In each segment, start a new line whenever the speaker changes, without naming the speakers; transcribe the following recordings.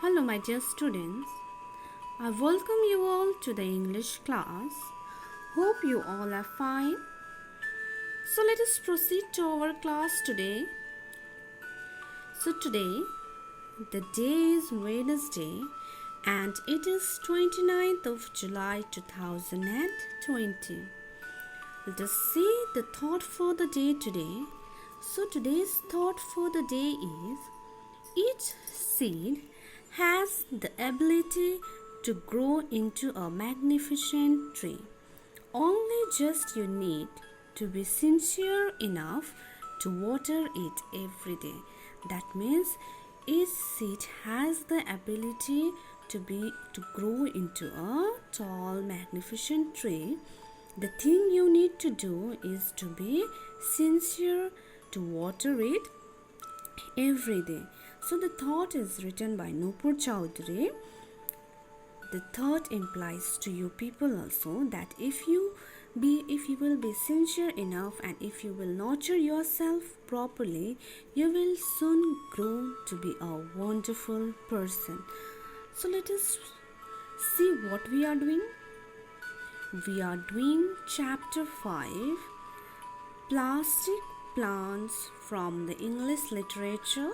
Hello, my dear students. I welcome you all to the English class. Hope you all are fine. So, let us proceed to our class today. Today, the day is Wednesday and it is 29th of July 2020. Let us see the thought for the day today. So, today's thought for the day is each seed has the ability to grow into a magnificent tree. Only just you need to be sincere enough to water it every day. That means each seed has the ability to grow into a tall, magnificent tree. The thing you need to do is to be sincere to water it every day. So the thought is written by Nupur Chowdhury. The thought implies to you people also that if you will be sincere enough and if you will nurture yourself properly, you will soon grow to be a wonderful person. So let us see what we are doing. We are doing chapter 5, Plastic Plants from the English Literature,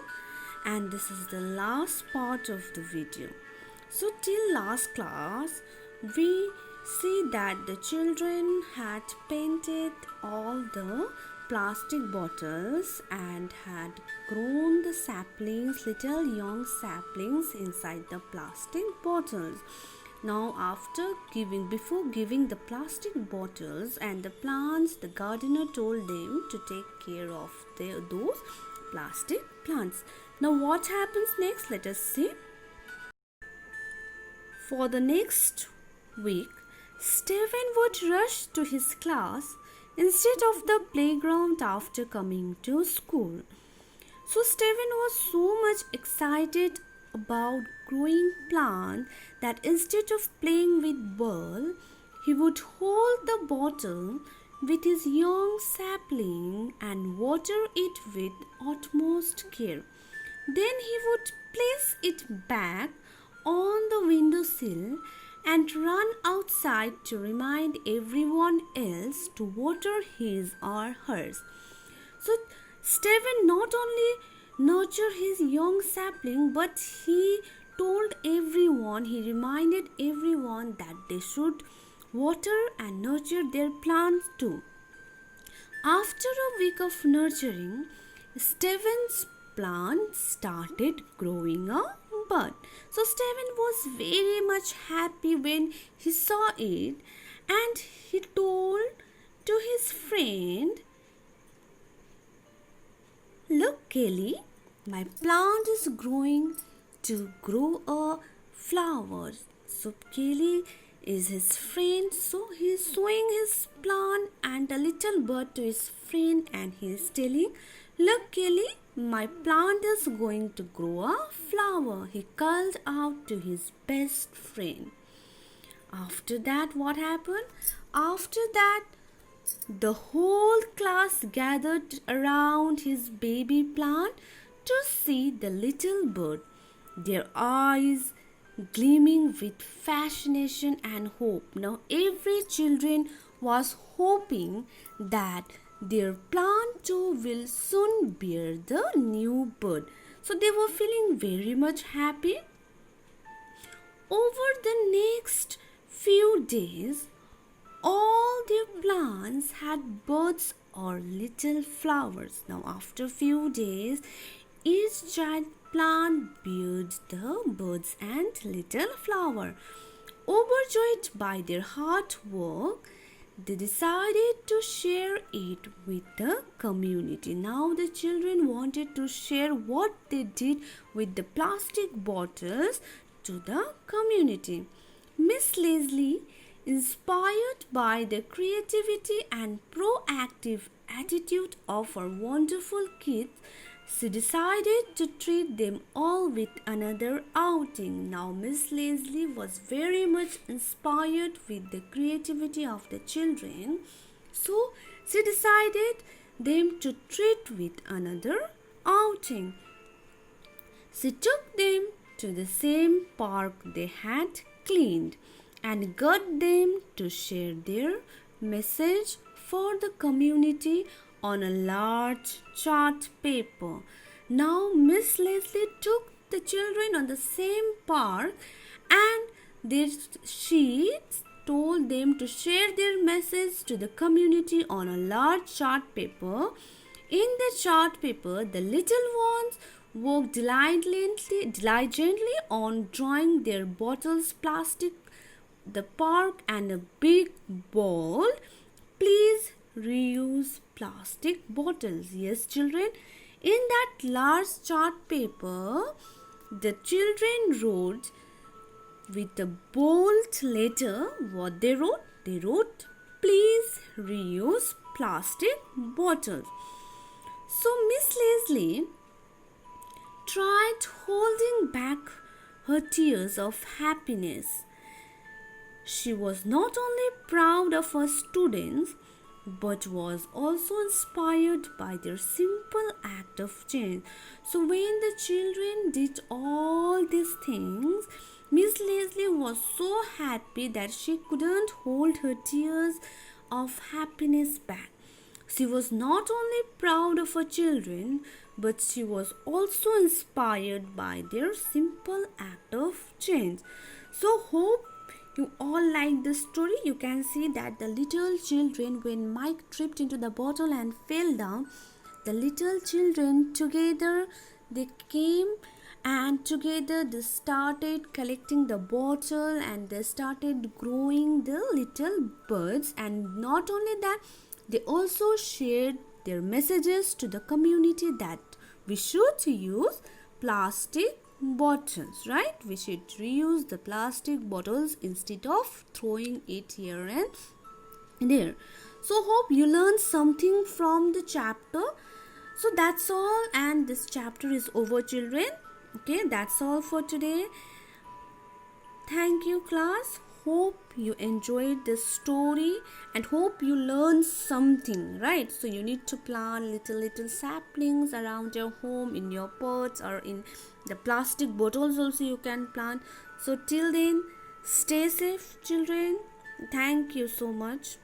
and this is the last part of the video. So till last class we see that the children had painted all the plastic bottles and had grown the saplings, little young saplings inside the plastic bottles. Now before giving the plastic bottles and the plants, the gardener told them to take care of those plastic plants. Now what happens next? Let us see. For the next week, Stephen would rush to his class instead of the playground after coming to school. So Stephen was so much excited about growing plants that instead of playing with ball, he would hold the bottle with his young sapling and water it with utmost care. Then he would place it back on the windowsill and run outside to remind everyone else to water his or hers. So Stephen not only nurtured his young sapling, but he reminded everyone that they should water and nurture their plants too. After a week of nurturing, Stephen's plant started growing a bud. So Stephen was very much happy when he saw it, and he told to his friend, "Look, Kelly, my plant is growing to grow a flower." So Kelly is his friend, so he is showing his plant and a little bud to his friend, and he is telling, "Look, Kelly, my plant is going to grow a flower," he called out to his best friend. After that, what happened? After that, the whole class gathered around his baby plant to see the little bird, their eyes gleaming with fascination and hope. Now every children was hoping that their plant too will soon bear the new bud. So they were feeling very much happy. Over the next few days, all their plants had buds or little flowers. Now after few days, each giant plant bears the buds and little flower. Overjoyed by their hard work, they decided to share it with the community. Now the children wanted to share what they did with the plastic bottles to the community. Miss Leslie, inspired by the creativity and proactive attitude of her wonderful kids, she decided to treat them all with another outing. Now Miss Leslie was very much inspired with the creativity of the children, so she decided them to treat with another outing. She took them to the same park they had cleaned and got them to share their message for the community on a large chart paper. Now Miss Leslie took the children on the same park and she told them to share their message to the community on a large chart paper. In the chart paper, the little ones worked diligently on drawing their bottles, plastic, the park, and a big bowl. Please reuse plastic bottles. Yes, children. In that large chart paper, the children wrote with a bold letter what they wrote. They wrote, please reuse plastic bottles. So Miss Leslie tried holding back her tears of happiness. She was not only proud of her students but was also inspired by their simple act of change. So when the children did all these things, Miss Leslie was so happy that she couldn't hold her tears of happiness back. She was not only proud of her children, but she was also inspired by their simple act of change. So hope you all like this story. You can see that the little children, when Mike tripped into the bottle and fell down, the little children together they came and together they started collecting the bottle and they started growing the little birds. And not only that, they also shared their messages to the community that we should use plastic bottles, right? We should reuse the plastic bottles instead of throwing it here and there. So hope you learned something from the chapter. So that's all, and this chapter is over, children. Okay, that's all for today. Thank you, class. Hope you enjoyed this story and hope you learned something, right? So you need to plant little saplings around your home, in your pots, or in the plastic bottles also you can plant. So till then, stay safe, children. Thank you so much.